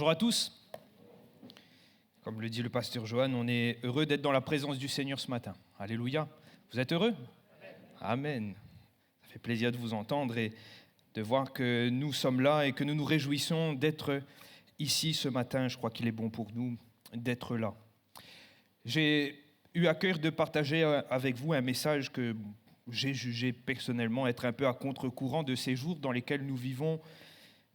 Bonjour à tous. Comme le dit le pasteur Johan, on est heureux d'être dans la présence du Seigneur ce matin. Alléluia. Vous êtes heureux ? Amen. Ça fait plaisir de vous entendre et de voir que nous sommes là et que nous nous réjouissons d'être ici ce matin. Je crois qu'il est bon pour nous d'être là. J'ai eu à cœur de partager avec vous un message que j'ai jugé personnellement être un peu à contre-courant de ces jours dans lesquels nous vivons.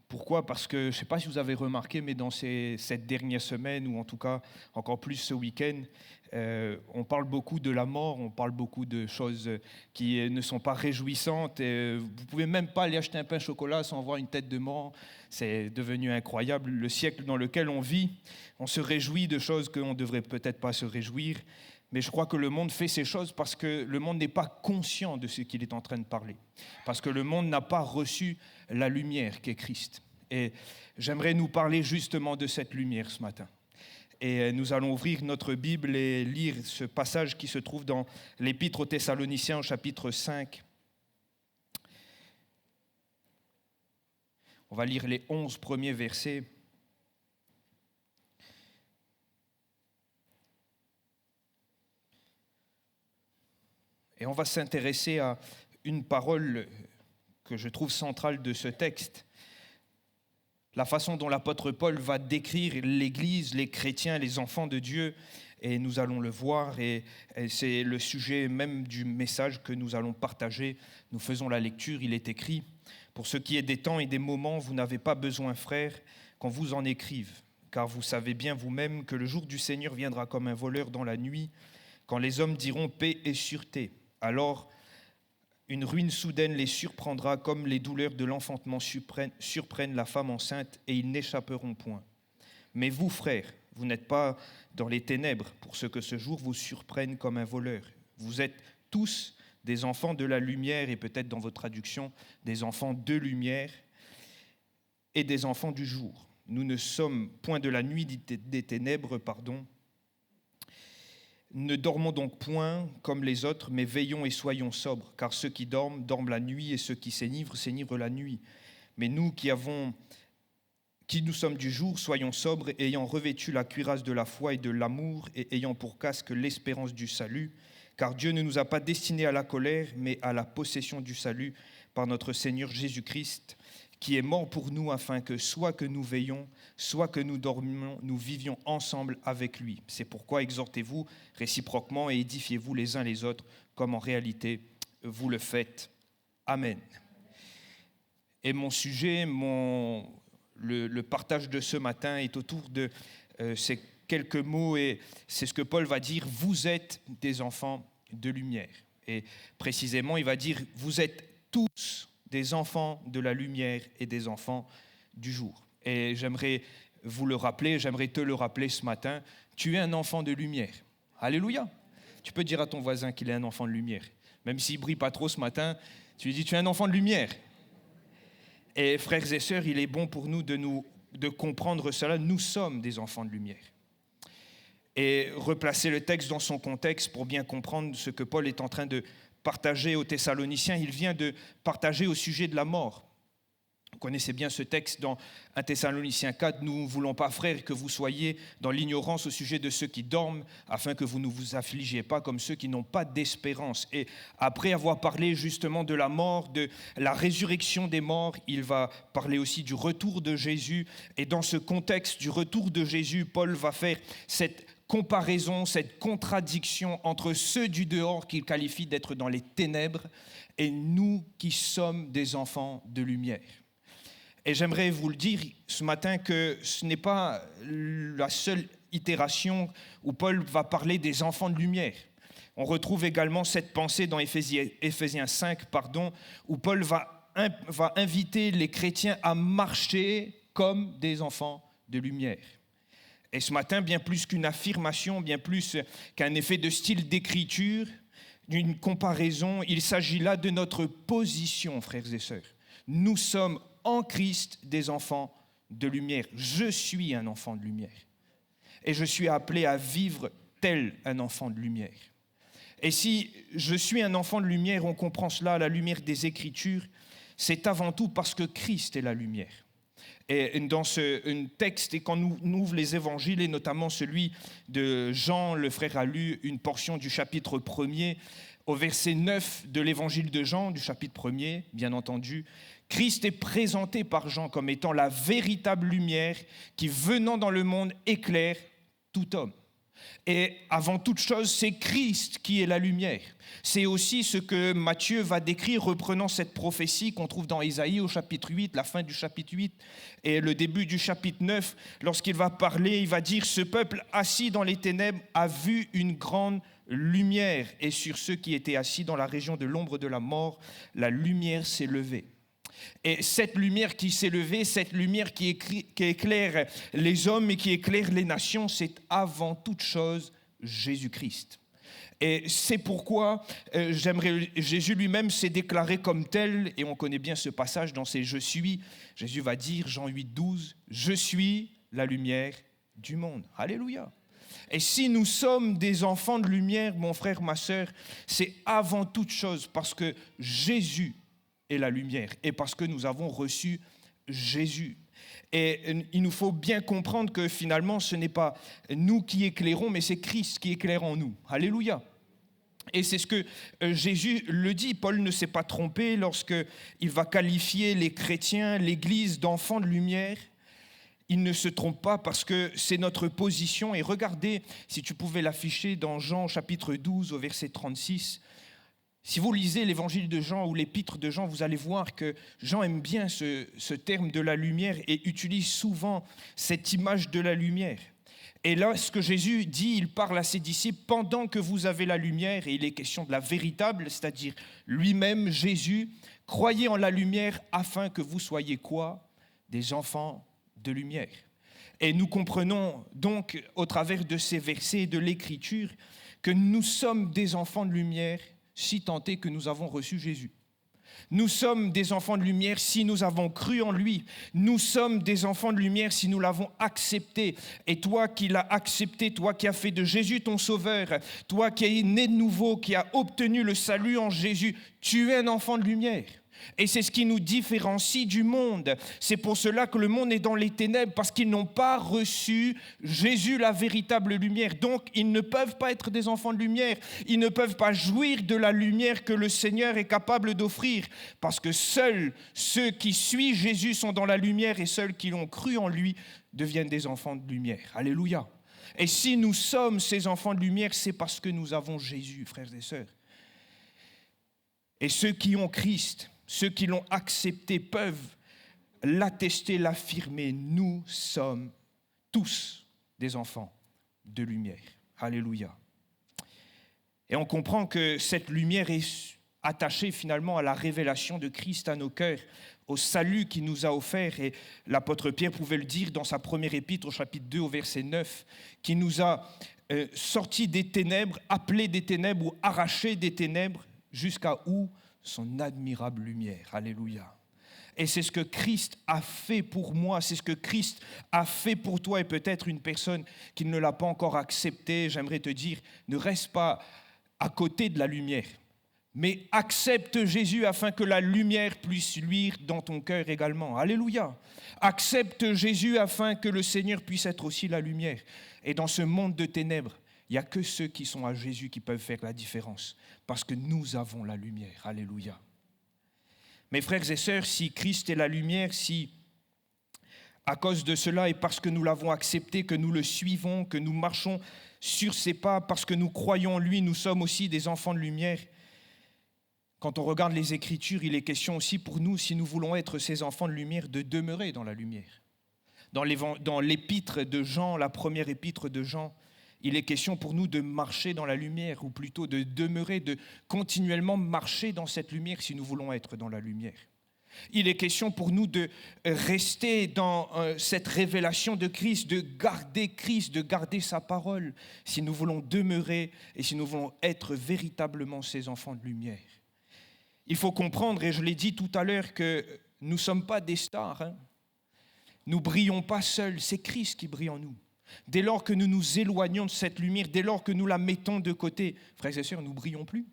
Pourquoi ? Parce que, je ne sais pas si vous avez remarqué, mais dans cette dernière semaine, ou en tout cas encore plus ce week-end, on parle beaucoup de la mort, on parle beaucoup de choses qui ne sont pas réjouissantes. Vous ne pouvez même pas aller acheter un pain au chocolat sans voir une tête de mort. C'est devenu incroyable. Le siècle dans lequel on vit, on se réjouit de choses qu'on ne devrait peut-être pas se réjouir. Mais je crois que le monde fait ces choses parce que le monde n'est pas conscient de ce qu'il est en train de parler. Parce que le monde n'a pas reçu la lumière qu'est Christ. Et j'aimerais nous parler justement de cette lumière ce matin. Et nous allons ouvrir notre Bible et lire ce passage qui se trouve dans l'Épître aux Thessaloniciens au chapitre 5. On va lire les 11 premiers versets. Et on va s'intéresser à une parole que je trouve centrale de ce texte. La façon dont l'apôtre Paul va décrire l'Église, les chrétiens, les enfants de Dieu, et nous allons le voir, et c'est le sujet même du message que nous allons partager. Nous faisons la lecture, il est écrit « Pour ce qui est des temps et des moments, vous n'avez pas besoin, frères, qu'on vous en écrive, car vous savez bien vous-même que le jour du Seigneur viendra comme un voleur dans la nuit, quand les hommes diront paix et sûreté. Alors, une ruine soudaine les surprendra comme les douleurs de l'enfantement surprennent la femme enceinte et ils n'échapperont point. Mais vous, frères, vous n'êtes pas dans les ténèbres pour ce que ce jour vous surprenne comme un voleur. Vous êtes tous des enfants de la lumière et peut-être dans votre traduction, des enfants de lumière et des enfants du jour. Nous ne sommes point de la nuit des ténèbres, Ne dormons donc point comme les autres, mais veillons et soyons sobres, car ceux qui dorment, dorment la nuit, et ceux qui s'enivrent, s'enivrent la nuit. Mais nous qui nous sommes du jour, soyons sobres, ayant revêtu la cuirasse de la foi et de l'amour, et ayant pour casque l'espérance du salut, car Dieu ne nous a pas destinés à la colère, mais à la possession du salut par notre Seigneur Jésus-Christ, qui est mort pour nous, afin que soit que nous veillons, soit que nous dormions, nous vivions ensemble avec lui. C'est pourquoi exhortez-vous réciproquement et édifiez-vous les uns les autres, comme en réalité vous le faites. Amen. Et mon sujet, le partage de ce matin est autour de ces quelques mots, et c'est ce que Paul va dire, vous êtes des enfants de lumière. Et précisément, il va dire, vous êtes tous des enfants de la lumière et des enfants du jour. Et j'aimerais vous le rappeler, j'aimerais te le rappeler ce matin, tu es un enfant de lumière. Alléluia. Tu peux dire à ton voisin qu'il est un enfant de lumière. Même s'il ne brille pas trop ce matin, tu lui dis, tu es un enfant de lumière. Et frères et sœurs, il est bon pour nous de comprendre cela, nous sommes des enfants de lumière. Et replacer le texte dans son contexte pour bien comprendre ce que Paul est en train de partager aux Thessaloniciens, il vient de partager au sujet de la mort. Vous connaissez bien ce texte dans 1 Thessaloniciens 4, « Nous ne voulons pas, frères, que vous soyez dans l'ignorance au sujet de ceux qui dorment, afin que vous ne vous affligiez pas comme ceux qui n'ont pas d'espérance. » Et après avoir parlé justement de la mort, de la résurrection des morts, il va parler aussi du retour de Jésus. Et dans ce contexte du retour de Jésus, Paul va faire cette comparaison, cette contradiction entre ceux du dehors qu'il qualifie d'être dans les ténèbres et nous qui sommes des enfants de lumière. Et j'aimerais vous le dire ce matin que ce n'est pas la seule itération où Paul va parler des enfants de lumière. On retrouve également cette pensée dans Éphésiens 5, où Paul va inviter les chrétiens à marcher comme des enfants de lumière. Et ce matin, bien plus qu'une affirmation, bien plus qu'un effet de style d'écriture, d'une comparaison, il s'agit là de notre position, frères et sœurs. Nous sommes en Christ des enfants de lumière. Je suis un enfant de lumière. Et je suis appelé à vivre tel un enfant de lumière. Et si je suis un enfant de lumière, on comprend cela à la lumière des Écritures, c'est avant tout parce que Christ est la lumière. Et dans un texte, et quand nous ouvre les évangiles, et notamment celui de Jean, le frère a lu une portion du chapitre 1er, au verset 9 de l'évangile de Jean, du chapitre 1er, bien entendu, Christ est présenté par Jean comme étant la véritable lumière qui, venant dans le monde, éclaire tout homme. Et avant toute chose, c'est Christ qui est la lumière. C'est aussi ce que Matthieu va décrire, reprenant cette prophétie qu'on trouve dans Ésaïe au chapitre 8, la fin du chapitre 8 et le début du chapitre 9. Lorsqu'il va parler, il va dire « Ce peuple assis dans les ténèbres a vu une grande lumière, et sur ceux qui étaient assis dans la région de l'ombre de la mort, la lumière s'est levée. » Et cette lumière qui s'est levée, cette lumière qui éclaire les hommes et qui éclaire les nations, c'est avant toute chose Jésus-Christ. Et c'est pourquoi Jésus lui-même s'est déclaré comme tel, et on connaît bien ce passage dans ses « Je suis ». Jésus va dire, Jean 8, 12, « Je suis la lumière du monde ». Alléluia. Et si nous sommes des enfants de lumière, mon frère, ma sœur, c'est avant toute chose parce que Jésus est la lumière et parce que nous avons reçu Jésus. Et il nous faut bien comprendre que finalement, ce n'est pas nous qui éclairons, mais c'est Christ qui éclaire en nous. Alléluia. Et c'est ce que Jésus le dit. Paul ne s'est pas trompé lorsqu'il va qualifier les chrétiens, l'Église, d'enfants de lumière. Il ne se trompe pas parce que c'est notre position. Et regardez, si tu pouvais l'afficher dans Jean chapitre 12 au verset 36, si vous lisez l'évangile de Jean ou l'épître de Jean, vous allez voir que Jean aime bien ce terme de la lumière et utilise souvent cette image de la lumière. Et là, ce que Jésus dit, il parle à ses disciples, pendant que vous avez la lumière, et il est question de la véritable, c'est-à-dire lui-même, Jésus, croyez en la lumière afin que vous soyez quoi ? Des enfants de lumière. Et nous comprenons donc, au travers de ces versets et de l'Écriture, que nous sommes des enfants de lumière, si tant est que nous avons reçu Jésus. Nous sommes des enfants de lumière si nous avons cru en lui. Nous sommes des enfants de lumière si nous l'avons accepté. Et toi qui l'as accepté, toi qui as fait de Jésus ton sauveur, toi qui es né de nouveau, qui as obtenu le salut en Jésus, tu es un enfant de lumière. Et c'est ce qui nous différencie du monde. C'est pour cela que le monde est dans les ténèbres, parce qu'ils n'ont pas reçu Jésus, la véritable lumière. Donc, ils ne peuvent pas être des enfants de lumière. Ils ne peuvent pas jouir de la lumière que le Seigneur est capable d'offrir, parce que seuls ceux qui suivent Jésus sont dans la lumière, et ceux qui l'ont cru en lui deviennent des enfants de lumière. Alléluia. Et si nous sommes ces enfants de lumière, c'est parce que nous avons Jésus, frères et sœurs. Et ceux qui ont Christ, ceux qui l'ont accepté peuvent l'attester, l'affirmer. Nous sommes tous des enfants de lumière. Alléluia. Et on comprend que cette lumière est attachée finalement à la révélation de Christ à nos cœurs, au salut qu'il nous a offert. Et l'apôtre Pierre pouvait le dire dans sa première épître au chapitre 2 au verset 9, qui nous a sortis des ténèbres, appelés des ténèbres ou arrachés des ténèbres, jusqu'à où ? Son admirable lumière. Alléluia. Et c'est ce que Christ a fait pour moi, c'est ce que Christ a fait pour toi. Et peut-être une personne qui ne l'a pas encore accepté, j'aimerais te dire, ne reste pas à côté de la lumière, mais accepte Jésus afin que la lumière puisse luire dans ton cœur également. Alléluia. Accepte Jésus afin que le Seigneur puisse être aussi la lumière. Et dans ce monde de ténèbres, il n'y a que ceux qui sont à Jésus qui peuvent faire la différence, parce que nous avons la lumière. Alléluia. Mes frères et sœurs, si Christ est la lumière, si à cause de cela et parce que nous l'avons accepté, que nous le suivons, que nous marchons sur ses pas, parce que nous croyons en lui, nous sommes aussi des enfants de lumière. Quand on regarde les Écritures, il est question aussi pour nous, si nous voulons être ces enfants de lumière, de demeurer dans la lumière. Dans l'épître de Jean, la première épître de Jean, il est question pour nous de marcher dans la lumière, ou plutôt de demeurer, de continuellement marcher dans cette lumière si nous voulons être dans la lumière. Il est question pour nous de rester dans cette révélation de Christ, de garder sa parole, si nous voulons demeurer et si nous voulons être véritablement ces enfants de lumière. Il faut comprendre, et je l'ai dit tout à l'heure, que nous ne sommes pas des stars. Nous ne brillons pas seuls, c'est Christ qui brille en nous. Dès lors que nous nous éloignons de cette lumière, dès lors que nous la mettons de côté, frères et sœurs, nous ne brillons plus.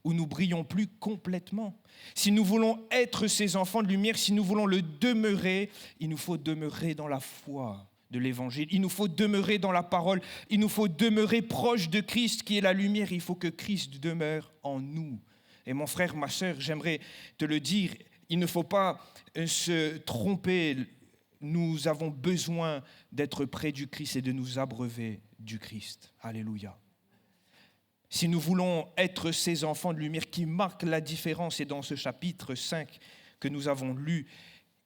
où nous brillons plus complètement. Si nous voulons être ces enfants de lumière, si nous voulons le demeurer, il nous faut demeurer dans la foi de l'Évangile. Il nous faut demeurer dans la parole. Il nous faut demeurer proche de Christ qui est la lumière. Il faut que Christ demeure en nous. Et mon frère, ma sœur, j'aimerais te le dire, il ne faut pas se tromper. Nous avons besoin d'être près du Christ et de nous abreuver du Christ. Alléluia. Si nous voulons être ces enfants de lumière qui marquent la différence, et dans ce chapitre 5 que nous avons lu,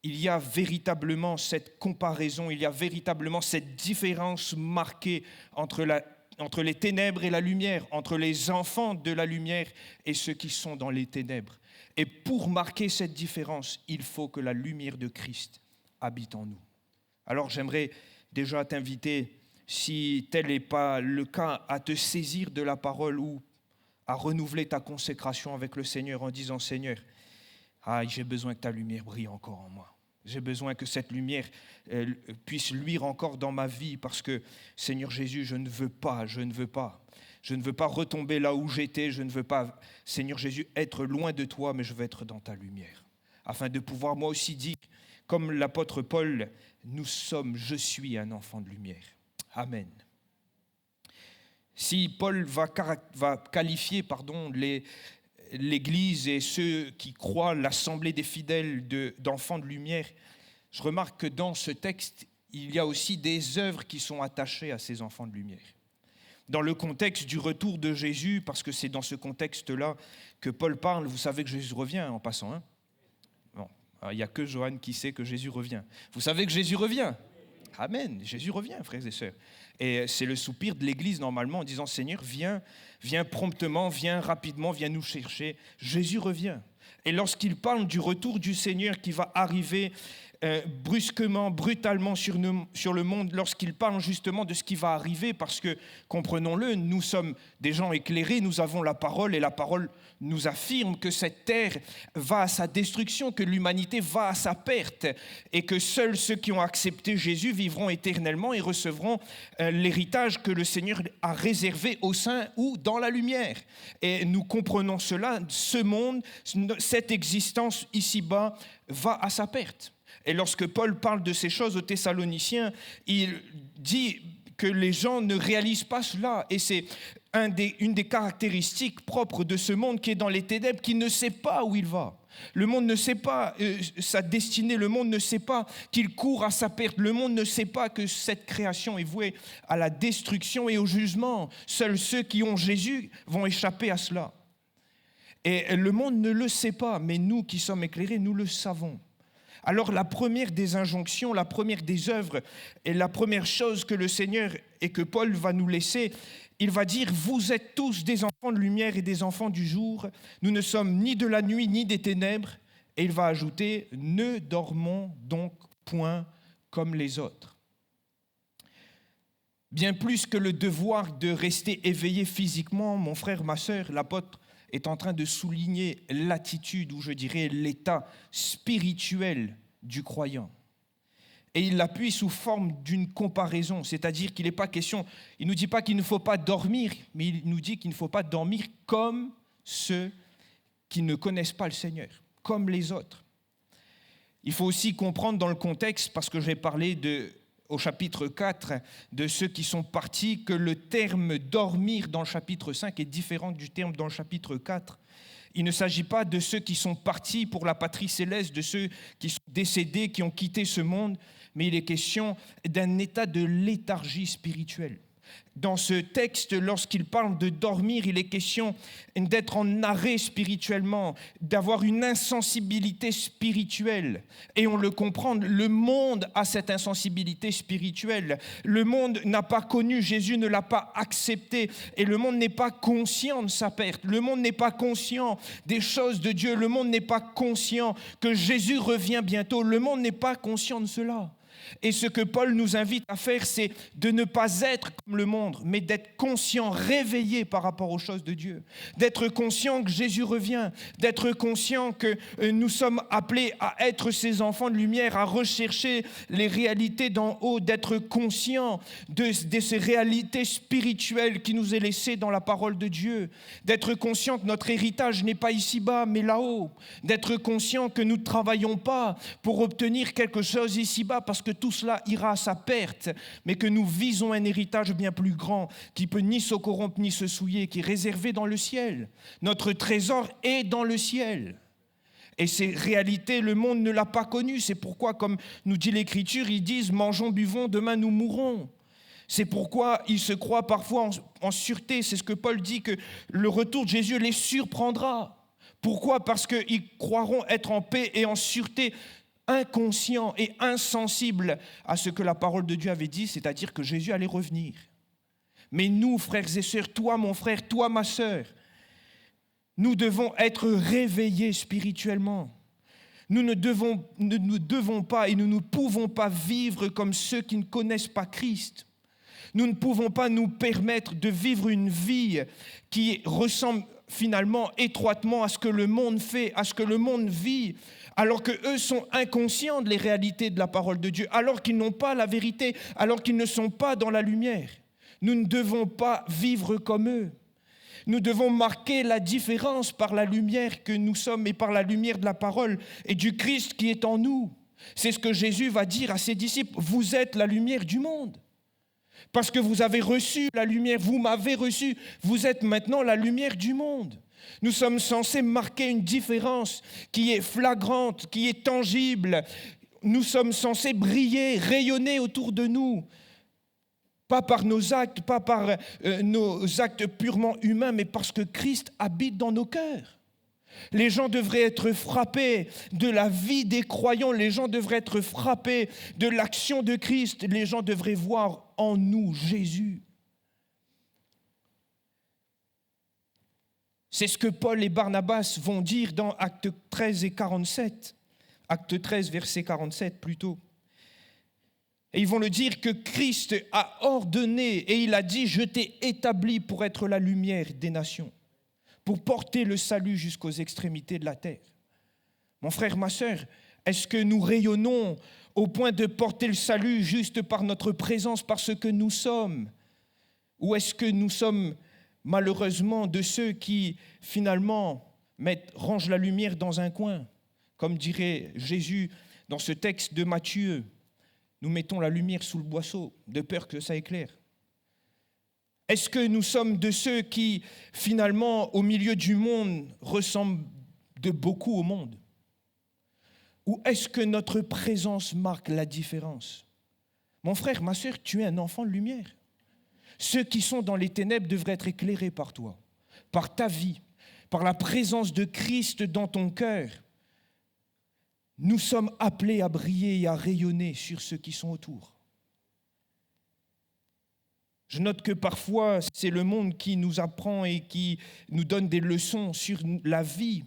il y a véritablement cette comparaison, il y a véritablement cette différence marquée entre les ténèbres et la lumière, entre les enfants de la lumière et ceux qui sont dans les ténèbres. Et pour marquer cette différence, il faut que la lumière de Christ habite en nous. Alors j'aimerais déjà t'inviter, si tel n'est pas le cas, à te saisir de la parole ou à renouveler ta consécration avec le Seigneur en disant « Seigneur, j'ai besoin que ta lumière brille encore en moi. J'ai besoin que cette lumière puisse luire encore dans ma vie parce que, Seigneur Jésus, je ne veux pas retomber là où j'étais, je ne veux pas, Seigneur Jésus, être loin de toi, mais je veux être dans ta lumière. » Afin de pouvoir moi aussi dire, comme l'apôtre Paul, je suis un enfant de lumière. Amen. Si Paul va qualifier l'Église et ceux qui croient, l'assemblée des fidèles d'enfants de lumière, je remarque que dans ce texte, il y a aussi des œuvres qui sont attachées à ces enfants de lumière. Dans le contexte du retour de Jésus, parce que c'est dans ce contexte-là que Paul parle, vous savez que Jésus revient en passant. Hein? Bon, il n'y a que Johan qui sait que Jésus revient. Vous savez que Jésus revient? Amen, Jésus revient, frères et sœurs. Et c'est le soupir de l'Église normalement en disant « Seigneur, viens promptement, viens rapidement, viens nous chercher. » Jésus revient. Et lorsqu'il parle du retour du Seigneur qui va arriver brusquement, brutalement sur le monde, lorsqu'il parle justement de ce qui va arriver, parce que, comprenons-le, nous sommes des gens éclairés, nous avons la parole, et la parole nous affirme que cette terre va à sa destruction, que l'humanité va à sa perte, et que seuls ceux qui ont accepté Jésus vivront éternellement et recevront l'héritage que le Seigneur a réservé au sein ou dans la lumière. Et nous comprenons cela, ce monde, cette existence ici-bas va à sa perte. Et lorsque Paul parle de ces choses aux Thessaloniciens, il dit que les gens ne réalisent pas cela. Et c'est une des caractéristiques propres de ce monde qui est dans les ténèbres, qui ne sait pas où il va. Le monde ne sait pas sa destinée, le monde ne sait pas qu'il court à sa perte, le monde ne sait pas que cette création est vouée à la destruction et au jugement. Seuls ceux qui ont Jésus vont échapper à cela. Et le monde ne le sait pas, mais nous qui sommes éclairés, nous le savons. Alors la première des injonctions, la première des œuvres et la première chose que le Seigneur et que Paul va nous laisser, il va dire « Vous êtes tous des enfants de lumière et des enfants du jour. Nous ne sommes ni de la nuit ni des ténèbres. » Et il va ajouter « Ne dormons donc point comme les autres. » Bien plus que le devoir de rester éveillé physiquement, mon frère, ma sœur, l'apôtre est en train de souligner l'attitude, ou je dirais l'état spirituel du croyant. Et il l'appuie sous forme d'une comparaison, c'est-à-dire qu'il n'est pas question, il ne nous dit pas qu'il ne faut pas dormir, mais il nous dit qu'il ne faut pas dormir comme ceux qui ne connaissent pas le Seigneur, comme les autres. Il faut aussi comprendre dans le contexte, parce que j'ai parlé au chapitre 4 de ceux qui sont partis, que le terme « dormir » dans le chapitre 5 est différent du terme dans le chapitre 4. Il ne s'agit pas de ceux qui sont partis pour la patrie céleste, de ceux qui sont décédés, qui ont quitté ce monde, mais il est question d'un état de léthargie spirituelle. Dans ce texte, lorsqu'il parle de dormir, il est question d'être en arrêt spirituellement, d'avoir une insensibilité spirituelle. Et on le comprend, le monde a cette insensibilité spirituelle. Le monde n'a pas connu Jésus, ne l'a pas accepté. Et le monde n'est pas conscient de sa perte. Le monde n'est pas conscient des choses de Dieu. Le monde n'est pas conscient que Jésus revient bientôt. Le monde n'est pas conscient de cela. Et ce que Paul nous invite à faire, c'est de ne pas être comme le monde, mais d'être conscient, réveillé par rapport aux choses de Dieu. D'être conscient que Jésus revient, d'être conscient que nous sommes appelés à être ses enfants de lumière, à rechercher les réalités d'en haut, d'être conscient de ces réalités spirituelles qui nous est laissées dans la parole de Dieu, d'être conscient que notre héritage n'est pas ici-bas, mais là-haut, d'être conscient que nous ne travaillons pas pour obtenir quelque chose ici-bas, parce que tout cela ira à sa perte, mais que nous visons un héritage bien plus grand, qui peut ni se corrompre ni se souiller, qui est réservé dans le ciel. Notre trésor est dans le ciel. Et ces réalités, le monde ne l'a pas connu. C'est pourquoi, comme nous dit l'Écriture, ils disent « mangeons, buvons, demain nous mourrons ». C'est pourquoi ils se croient parfois en sûreté. C'est ce que Paul dit, que le retour de Jésus les surprendra. Pourquoi ? Parce qu'ils croiront être en paix et en sûreté, inconscients et insensibles à ce que la parole de Dieu avait dit, c'est-à-dire que Jésus allait revenir. Mais nous, frères et sœurs, toi mon frère, toi ma sœur, nous devons être réveillés spirituellement. Nous ne devons pas et nous ne pouvons pas vivre comme ceux qui ne connaissent pas Christ. Nous ne pouvons pas nous permettre de vivre une vie qui ressemble finalement étroitement à ce que le monde fait, à ce que le monde vit, alors qu'eux sont inconscients des réalités de la parole de Dieu, alors qu'ils n'ont pas la vérité, alors qu'ils ne sont pas dans la lumière. Nous ne devons pas vivre comme eux. Nous devons marquer la différence par la lumière que nous sommes et par la lumière de la parole et du Christ qui est en nous. C'est ce que Jésus va dire à ses disciples. Vous êtes la lumière du monde. Parce que vous avez reçu la lumière, vous m'avez reçu, vous êtes maintenant la lumière du monde. Nous sommes censés marquer une différence qui est flagrante, qui est tangible. Nous sommes censés briller, rayonner autour de nous. Pas par nos actes, pas par nos actes purement humains, mais parce que Christ habite dans nos cœurs. Les gens devraient être frappés de la vie des croyants, les gens devraient être frappés de l'action de Christ, les gens devraient voir en nous Jésus. C'est ce que Paul et Barnabas vont dire dans Actes 13 et 47. Acte 13, verset 47 plutôt. Et ils vont le dire que Christ a ordonné et il a dit « Je t'ai établi pour être la lumière des nations, pour porter le salut jusqu'aux extrémités de la terre. » Mon frère, ma sœur, est-ce que nous rayonnons au point de porter le salut juste par notre présence, par ce que nous sommes ? Ou est-ce que nous sommes malheureusement de ceux qui finalement rangent la lumière dans un coin, comme dirait Jésus dans ce texte de Matthieu ? Nous mettons la lumière sous le boisseau, de peur que ça éclaire. Est-ce que nous sommes de ceux qui, finalement, au milieu du monde, ressemblent de beaucoup au monde ? Ou est-ce que notre présence marque la différence ? Mon frère, ma sœur, tu es un enfant de lumière. Ceux qui sont dans les ténèbres devraient être éclairés par toi, par ta vie, par la présence de Christ dans ton cœur. Nous sommes appelés à briller et à rayonner sur ceux qui sont autour. Je note que parfois, c'est le monde qui nous apprend et qui nous donne des leçons sur la vie,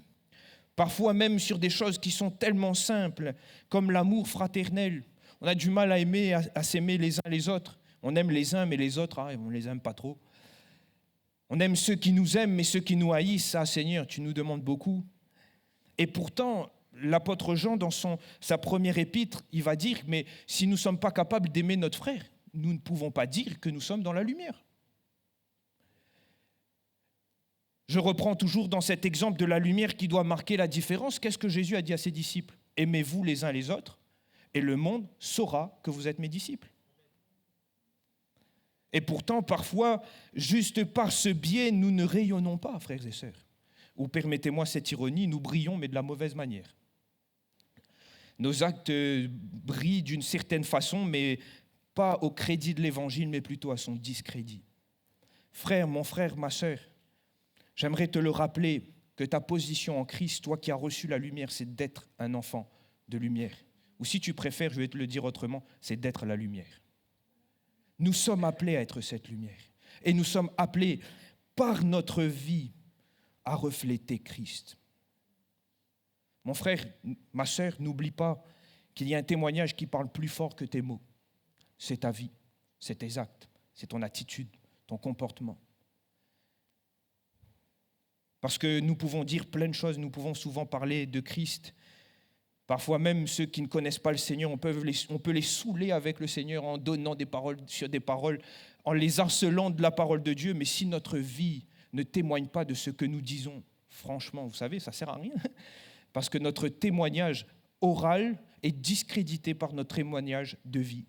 parfois même sur des choses qui sont tellement simples, comme l'amour fraternel. On a du mal à aimer, à s'aimer les uns les autres. On aime les uns, mais les autres, on ne les aime pas trop. On aime ceux qui nous aiment, mais ceux qui nous haïssent, ça, Seigneur, tu nous demandes beaucoup. Et pourtant, l'apôtre Jean, dans sa première épître, il va dire, mais si nous ne sommes pas capables d'aimer notre frère, nous ne pouvons pas dire que nous sommes dans la lumière. Je reprends toujours dans cet exemple de la lumière qui doit marquer la différence. Qu'est-ce que Jésus a dit à ses disciples ? Aimez-vous les uns les autres, et le monde saura que vous êtes mes disciples. Et pourtant, parfois, juste par ce biais, nous ne rayonnons pas, frères et sœurs. Ou permettez-moi cette ironie, nous brillons, mais de la mauvaise manière. Nos actes brillent d'une certaine façon, mais pas au crédit de l'Évangile, mais plutôt à son discrédit. Frère, mon frère, ma sœur, j'aimerais te le rappeler que ta position en Christ, toi qui as reçu la lumière, c'est d'être un enfant de lumière. Ou si tu préfères, je vais te le dire autrement, c'est d'être la lumière. Nous sommes appelés à être cette lumière. Et nous sommes appelés par notre vie à refléter Christ. Mon frère, ma sœur, n'oublie pas qu'il y a un témoignage qui parle plus fort que tes mots. C'est ta vie, c'est tes actes, c'est ton attitude, ton comportement. Parce que nous pouvons dire plein de choses, nous pouvons souvent parler de Christ. Parfois même ceux qui ne connaissent pas le Seigneur, on peut les saouler avec le Seigneur en donnant des paroles sur des paroles, en les harcelant de la parole de Dieu. Mais si notre vie ne témoigne pas de ce que nous disons, franchement, vous savez, ça ne sert à rien. Parce que notre témoignage oral est discrédité par notre témoignage de vie.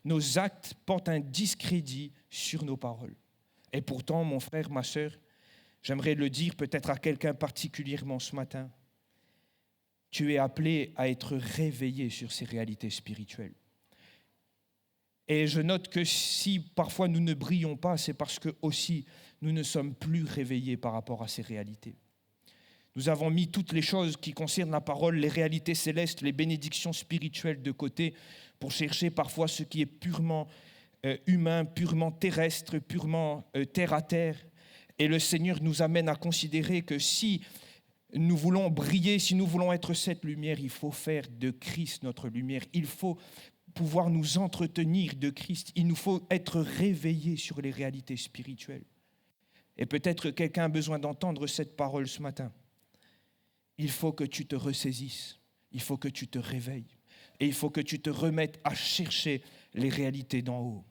Nos actes portent un discrédit sur nos paroles. Et pourtant, mon frère, ma sœur, j'aimerais le dire peut-être à quelqu'un particulièrement ce matin, tu es appelé à être réveillé sur ces réalités spirituelles. Et je note que si parfois nous ne brillons pas, c'est parce que aussi nous ne sommes plus réveillés par rapport à ces réalités. Nous avons mis toutes les choses qui concernent la parole, les réalités célestes, les bénédictions spirituelles de côté pour chercher parfois ce qui est purement humain, purement terrestre, purement terre à terre. Et le Seigneur nous amène à considérer que si nous voulons briller, si nous voulons être cette lumière, il faut faire de Christ notre lumière. Il faut pouvoir nous entretenir de Christ. Il nous faut être réveillés sur les réalités spirituelles. Et peut-être que quelqu'un a besoin d'entendre cette parole ce matin. Il faut que tu te ressaisisses. Il faut que tu te réveilles. Et il faut que tu te remettes à chercher les réalités d'en haut.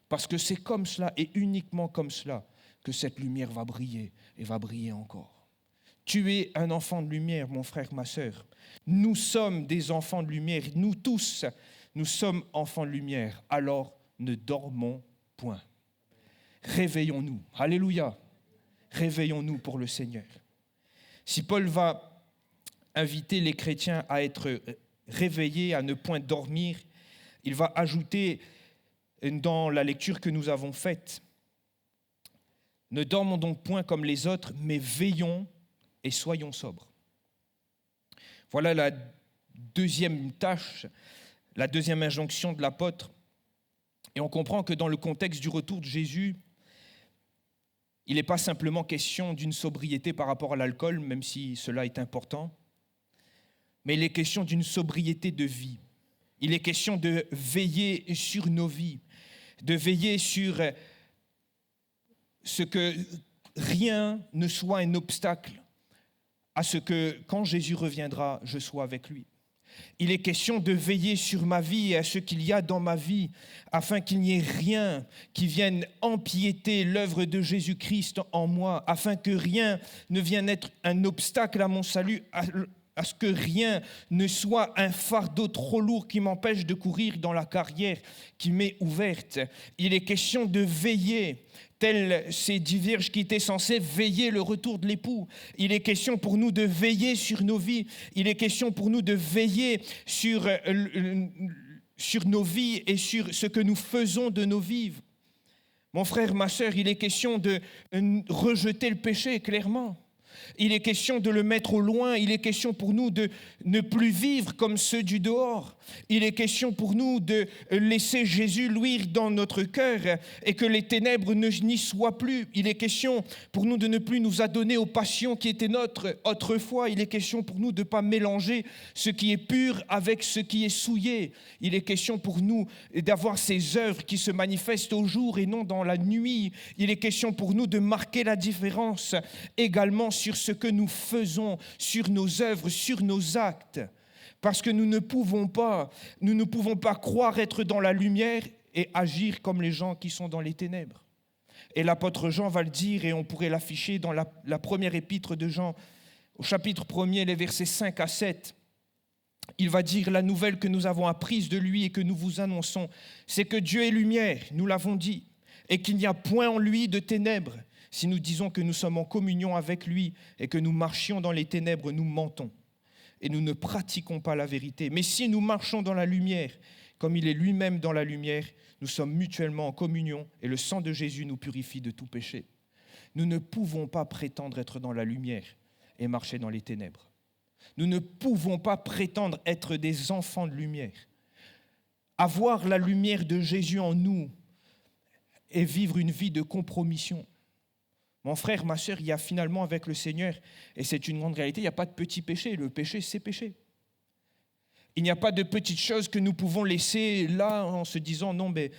Parce que c'est comme cela et uniquement comme cela que cette lumière va briller et va briller encore. Tu es un enfant de lumière, mon frère, ma sœur. Nous sommes des enfants de lumière. Nous tous, nous sommes enfants de lumière. Alors, ne dormons point. Réveillons-nous. Alléluia. Réveillons-nous pour le Seigneur. Si Paul va inviter les chrétiens à être réveillés, à ne point dormir, il va ajouter dans la lecture que nous avons faite, ne dormons donc point comme les autres, mais veillons et soyons sobres. Voilà la deuxième tâche, la deuxième injonction de l'apôtre. Et on comprend que dans le contexte du retour de Jésus, il n'est pas simplement question d'une sobriété par rapport à l'alcool, même si cela est important, mais il est question d'une sobriété de vie. Il est question de veiller sur nos vies, de veiller sur ce que rien ne soit un obstacle à ce que, quand Jésus reviendra, je sois avec lui. Il est question de veiller sur ma vie et à ce qu'il y a dans ma vie, afin qu'il n'y ait rien qui vienne empiéter l'œuvre de Jésus-Christ en moi, afin que rien ne vienne être un obstacle à mon salut, à ce que rien ne soit un fardeau trop lourd qui m'empêche de courir dans la carrière qui m'est ouverte. Il est question de veiller, tels ces 10 vierges qui étaient censées veiller le retour de l'époux. Il est question pour nous de veiller sur nos vies. Il est question pour nous de veiller sur nos vies et sur ce que nous faisons de nos vies. Mon frère, ma sœur, il est question de rejeter le péché, clairement. Il est question de le mettre au loin. Il est question pour nous de ne plus vivre comme ceux du dehors. Il est question pour nous de laisser Jésus luire dans notre cœur et que les ténèbres n'y soient plus. Il est question pour nous de ne plus nous adonner aux passions qui étaient nôtres autrefois. Il est question pour nous de ne pas mélanger ce qui est pur avec ce qui est souillé. Il est question pour nous d'avoir ces œuvres qui se manifestent au jour et non dans la nuit. Il est question pour nous de marquer la différence également sur ce que nous faisons, sur nos œuvres, sur nos actes. Parce que nous ne pouvons pas croire être dans la lumière et agir comme les gens qui sont dans les ténèbres. Et l'apôtre Jean va le dire, et on pourrait l'afficher dans la première épître de Jean, au chapitre 1er, les versets 5 à 7. Il va dire la nouvelle que nous avons apprise de lui et que nous vous annonçons, c'est que Dieu est lumière, nous l'avons dit, et qu'il n'y a point en lui de ténèbres. Si nous disons que nous sommes en communion avec lui et que nous marchions dans les ténèbres, nous mentons et nous ne pratiquons pas la vérité. Mais si nous marchons dans la lumière, comme il est lui-même dans la lumière, nous sommes mutuellement en communion et le sang de Jésus nous purifie de tout péché. Nous ne pouvons pas prétendre être dans la lumière et marcher dans les ténèbres. Nous ne pouvons pas prétendre être des enfants de lumière. Avoir la lumière de Jésus en nous et vivre une vie de compromission. Mon frère, ma sœur, il y a finalement avec le Seigneur, et c'est une grande réalité, il n'y a pas de petit péché. Le péché, c'est péché. Il n'y a pas de petites choses que nous pouvons laisser là en se disant non, mais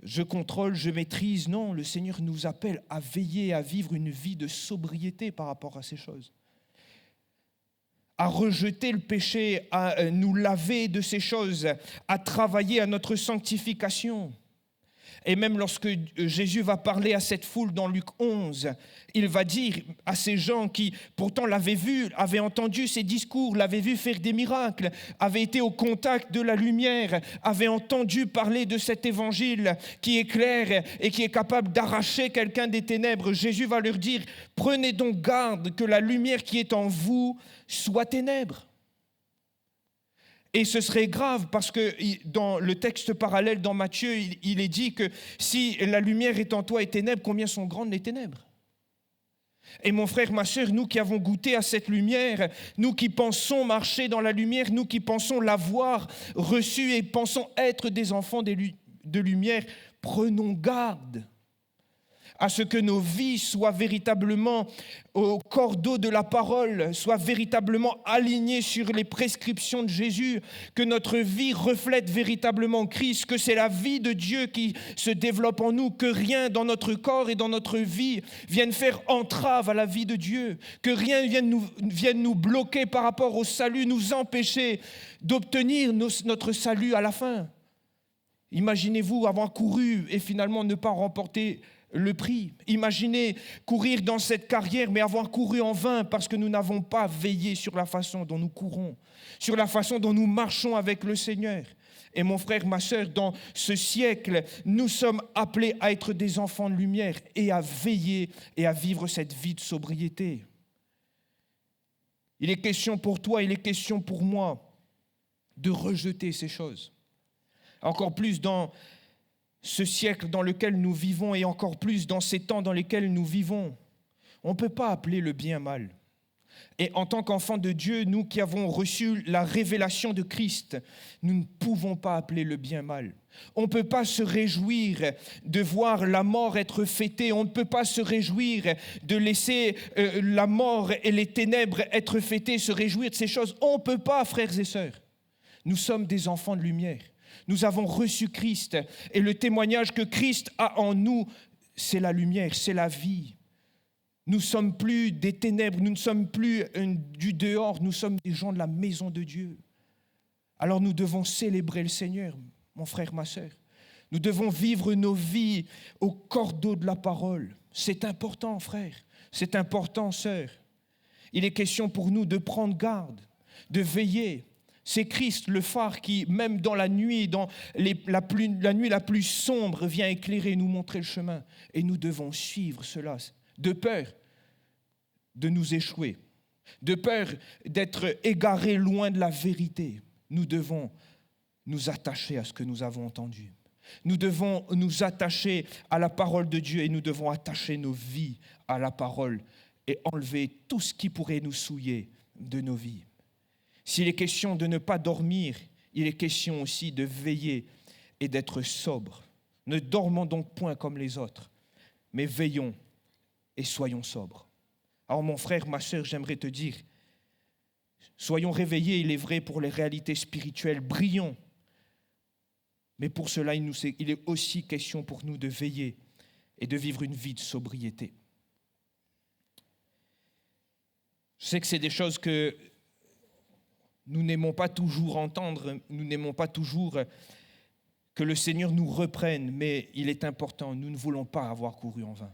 je contrôle, je maîtrise. Non, le Seigneur nous appelle à veiller, à vivre une vie de sobriété par rapport à ces choses. À rejeter le péché, à nous laver de ces choses, à travailler à notre sanctification. Et même lorsque Jésus va parler à cette foule dans Luc 11, il va dire à ces gens qui pourtant l'avaient vu, avaient entendu ses discours, l'avaient vu faire des miracles, avaient été au contact de la lumière, avaient entendu parler de cet évangile qui éclaire et qui est capable d'arracher quelqu'un des ténèbres. Jésus va leur dire, prenez donc garde que la lumière qui est en vous soit ténèbres. Et ce serait grave parce que dans le texte parallèle dans Matthieu, il est dit que si la lumière est en toi et ténèbres, combien sont grandes les ténèbres? Et mon frère, ma sœur, nous qui avons goûté à cette lumière, nous qui pensons marcher dans la lumière, nous qui pensons l'avoir reçue et pensons être des enfants de lumière, prenons garde à ce que nos vies soient véritablement au cordeau de la parole, soient véritablement alignées sur les prescriptions de Jésus, que notre vie reflète véritablement Christ, que c'est la vie de Dieu qui se développe en nous, que rien dans notre corps et dans notre vie vienne faire entrave à la vie de Dieu, que rien vienne nous bloquer par rapport au salut, nous empêcher d'obtenir notre salut à la fin. Imaginez-vous avoir couru et finalement ne pas remporter le prix. Imaginez courir dans cette carrière, mais avoir couru en vain parce que nous n'avons pas veillé sur la façon dont nous courons, sur la façon dont nous marchons avec le Seigneur. Et mon frère, ma sœur, dans ce siècle, nous sommes appelés à être des enfants de lumière et à veiller et à vivre cette vie de sobriété. Il est question pour toi, il est question pour moi de rejeter ces choses. Encore plus dans ce siècle dans lequel nous vivons et encore plus dans ces temps dans lesquels nous vivons. On ne peut pas appeler le bien mal. Et en tant qu'enfants de Dieu, nous qui avons reçu la révélation de Christ, nous ne pouvons pas appeler le bien mal. On ne peut pas se réjouir de voir la mort être fêtée. On ne peut pas se réjouir de laisser la mort et les ténèbres être fêtées, se réjouir de ces choses. On ne peut pas, frères et sœurs. Nous sommes des enfants de lumière. Nous avons reçu Christ et le témoignage que Christ a en nous, c'est la lumière, c'est la vie. Nous ne sommes plus des ténèbres, nous ne sommes plus du dehors, nous sommes des gens de la maison de Dieu. Alors nous devons célébrer le Seigneur, mon frère, ma sœur. Nous devons vivre nos vies au cordeau de la parole. C'est important, frère, c'est important, sœur. Il est question pour nous de prendre garde, de veiller. C'est Christ, le phare, qui, même dans la nuit, la nuit la plus sombre, vient éclairer, nous montrer le chemin. Et nous devons suivre cela, de peur de nous échouer, de peur d'être égarés loin de la vérité. Nous devons nous attacher à ce que nous avons entendu. Nous devons nous attacher à la parole de Dieu et nous devons attacher nos vies à la parole et enlever tout ce qui pourrait nous souiller de nos vies. S'il est question de ne pas dormir, il est question aussi de veiller et d'être sobre. Ne dormons donc point comme les autres, mais veillons et soyons sobres. Alors mon frère, ma sœur, j'aimerais te dire, soyons réveillés, il est vrai, pour les réalités spirituelles, brillons. Mais pour cela, il est aussi question pour nous de veiller et de vivre une vie de sobriété. Je sais que c'est des choses que nous n'aimons pas toujours entendre, nous n'aimons pas toujours que le Seigneur nous reprenne, mais il est important, nous ne voulons pas avoir couru en vain.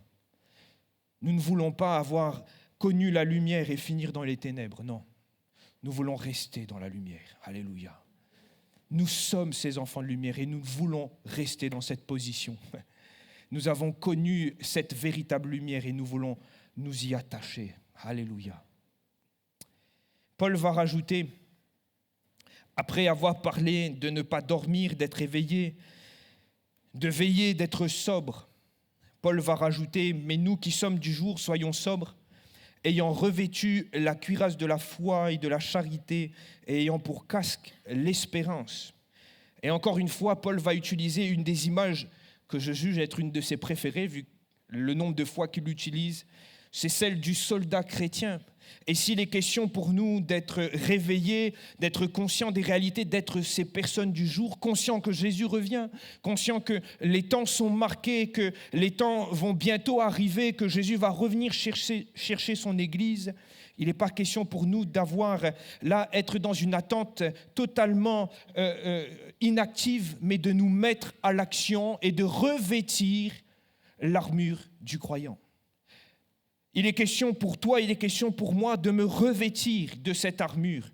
Nous ne voulons pas avoir connu la lumière et finir dans les ténèbres, non. Nous voulons rester dans la lumière, alléluia. Nous sommes ces enfants de lumière et nous voulons rester dans cette position. Nous avons connu cette véritable lumière et nous voulons nous y attacher, alléluia. Paul va rajouter, après avoir parlé de ne pas dormir, d'être éveillé, de veiller, d'être sobre, Paul va rajouter, mais nous qui sommes du jour, soyons sobres, ayant revêtu la cuirasse de la foi et de la charité, et ayant pour casque l'espérance. Et encore une fois, Paul va utiliser une des images que je juge être une de ses préférées, vu le nombre de fois qu'il l'utilise, c'est celle du soldat chrétien. Et s'il est question pour nous d'être réveillés, d'être conscients des réalités, d'être ces personnes du jour, conscients que Jésus revient, conscients que les temps sont marqués, que les temps vont bientôt arriver, que Jésus va revenir chercher son Église, il n'est pas question pour nous d'avoir là, être dans une attente totalement inactive, mais de nous mettre à l'action et de revêtir l'armure du croyant. Il est question pour toi, il est question pour moi de me revêtir de cette armure.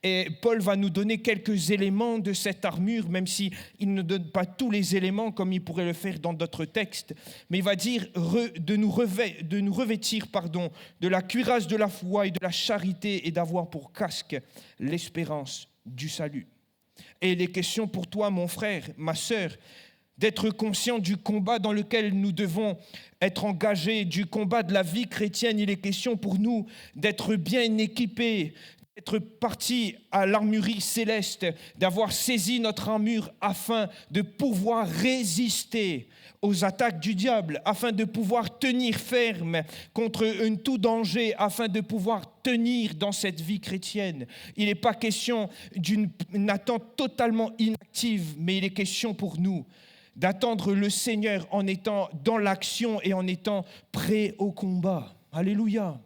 Et Paul va nous donner quelques éléments de cette armure, même s'il ne donne pas tous les éléments comme il pourrait le faire dans d'autres textes. Mais il va dire de nous revêtir de la cuirasse de la foi et de la charité et d'avoir pour casque l'espérance du salut. Et il est question pour toi, mon frère, ma sœur, d'être conscient du combat dans lequel nous devons être engagés, du combat de la vie chrétienne. Il est question pour nous d'être bien équipés, d'être partis à l'armurerie céleste, d'avoir saisi notre armure afin de pouvoir résister aux attaques du diable, afin de pouvoir tenir ferme contre tout danger, afin de pouvoir tenir dans cette vie chrétienne. Il n'est pas question d'une attente totalement inactive, mais il est question pour nous d'attendre le Seigneur en étant dans l'action et en étant prêt au combat. Alléluia.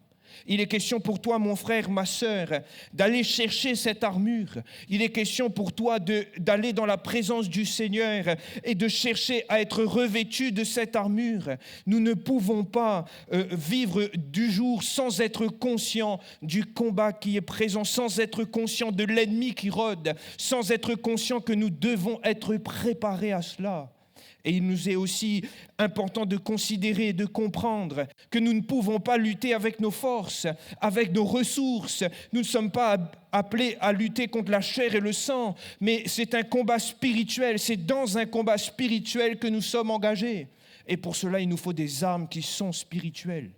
Il est question pour toi, mon frère, ma sœur, d'aller chercher cette armure. Il est question pour toi d'aller dans la présence du Seigneur et de chercher à être revêtu de cette armure. Nous ne pouvons pas vivre du jour sans être conscients du combat qui est présent, sans être conscients de l'ennemi qui rôde, sans être conscients que nous devons être préparés à cela. Et il nous est aussi important de considérer et de comprendre que nous ne pouvons pas lutter avec nos forces, avec nos ressources. Nous ne sommes pas appelés à lutter contre la chair et le sang, mais c'est un combat spirituel. C'est dans un combat spirituel que nous sommes engagés. Et pour cela, il nous faut des armes qui sont spirituelles.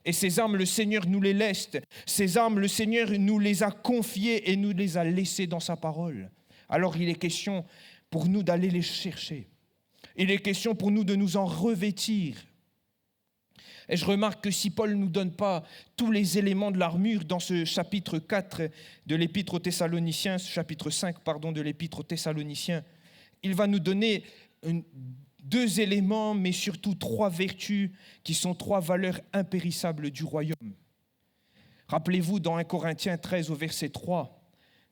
Et ces armes, le Seigneur nous les laisse. Ces armes, le Seigneur nous les a confiées et nous les a laissées dans sa parole. Alors il est question pour nous d'aller les chercher. Il est question pour nous de nous en revêtir. Et je remarque que si Paul ne nous donne pas tous les éléments de l'armure dans ce chapitre 4 de l'Épître aux Thessaloniciens, ce chapitre 5, de l'Épître aux Thessaloniciens, il va nous donner deux éléments, mais surtout trois vertus qui sont trois valeurs impérissables du royaume. Rappelez-vous, dans 1 Corinthiens 13 au verset 3,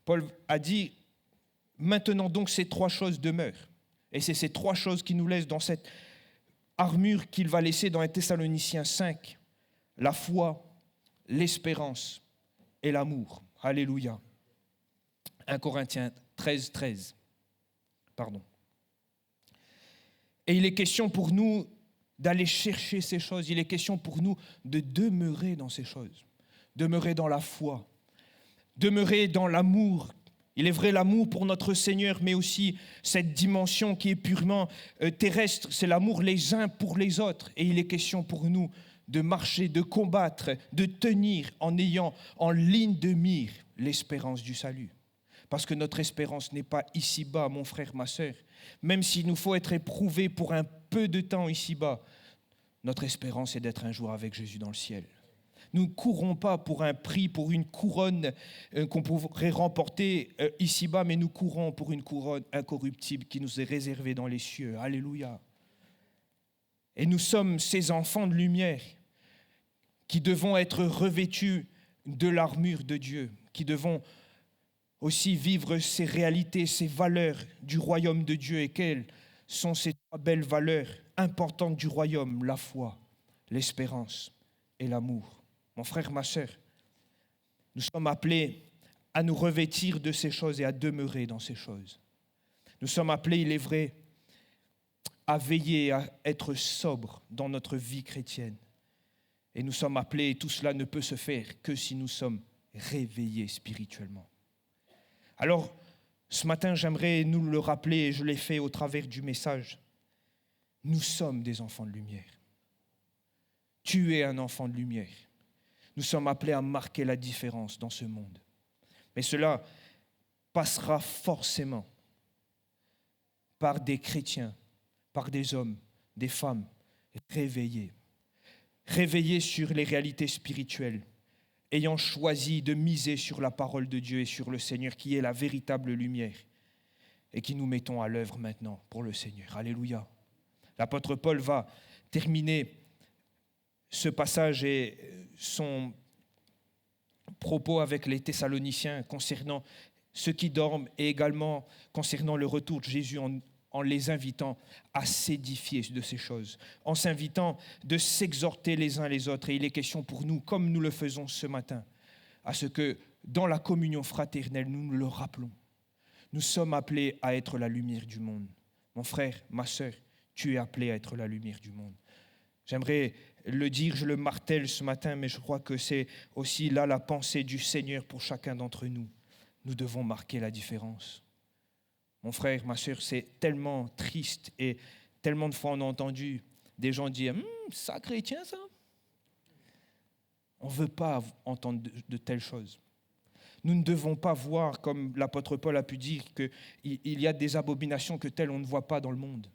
Paul a dit « Maintenant donc ces trois choses demeurent ». Et c'est ces trois choses qui nous laissent dans cette armure qu'il va laisser dans 1 Thessaloniciens 5. La foi, l'espérance et l'amour. Alléluia. 1 Corinthiens 13, 13. Et il est question pour nous d'aller chercher ces choses. Il est question pour nous de demeurer dans ces choses. Demeurer dans la foi. Demeurer dans l'amour. Il est vrai l'amour pour notre Seigneur, mais aussi cette dimension qui est purement terrestre, c'est l'amour les uns pour les autres. Et il est question pour nous de marcher, de combattre, de tenir en ayant en ligne de mire l'espérance du salut. Parce que notre espérance n'est pas ici-bas, mon frère, ma sœur. Même s'il nous faut être éprouvés pour un peu de temps ici-bas, notre espérance est d'être un jour avec Jésus dans le ciel. Nous ne courons pas pour un prix, pour une couronne qu'on pourrait remporter ici-bas, mais nous courons pour une couronne incorruptible qui nous est réservée dans les cieux. Alléluia. Et nous sommes ces enfants de lumière qui devons être revêtus de l'armure de Dieu, qui devons aussi vivre ces réalités, ces valeurs du royaume de Dieu. Et quelles sont ces trois belles valeurs importantes du royaume? La foi, l'espérance et l'amour. Mon frère, ma sœur, nous sommes appelés à nous revêtir de ces choses et à demeurer dans ces choses. Nous sommes appelés, il est vrai, à veiller, à être sobres dans notre vie chrétienne. Et nous sommes appelés, et tout cela ne peut se faire que si nous sommes réveillés spirituellement. Alors, ce matin, j'aimerais nous le rappeler, et je l'ai fait au travers du message. Nous sommes des enfants de lumière. Tu es un enfant de lumière. Nous sommes appelés à marquer la différence dans ce monde. Mais cela passera forcément par des chrétiens, par des hommes, des femmes réveillés. Réveillés sur les réalités spirituelles. ayant choisi de miser sur la parole de Dieu et sur le Seigneur, qui est la véritable lumière, et qui nous mettons à l'œuvre maintenant pour le Seigneur. Alléluia. L'apôtre Paul va terminer ce passage et son propos avec les Thessaloniciens concernant ceux qui dorment et également concernant le retour de Jésus en les invitant à s'édifier de ces choses, en s'invitant de s'exhorter les uns les autres. Et il est question pour nous, comme nous le faisons ce matin, à ce que dans la communion fraternelle, nous le rappelons. Nous sommes appelés à être la lumière du monde. Mon frère, ma sœur, tu es appelé à être la lumière du monde. J'aimerais le dire, je le martèle ce matin, mais je crois que c'est aussi là la pensée du Seigneur pour chacun d'entre nous. Nous devons marquer la différence. Mon frère, ma sœur, c'est tellement triste et tellement de fois on a entendu des gens dire « ça chrétien ça ?» On ne veut pas entendre de telles choses. Nous ne devons pas voir, comme l'apôtre Paul a pu dire, qu'il y a des abominations que telles on ne voit pas dans le monde.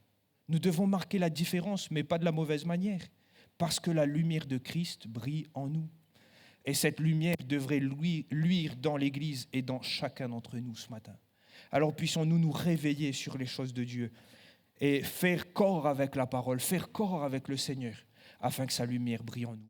Nous devons marquer la différence, mais pas de la mauvaise manière, parce que la lumière de Christ brille en nous. Et cette lumière devrait luire dans l'Église et dans chacun d'entre nous ce matin. Alors puissions-nous nous réveiller sur les choses de Dieu et faire corps avec la parole, faire corps avec le Seigneur, afin que sa lumière brille en nous.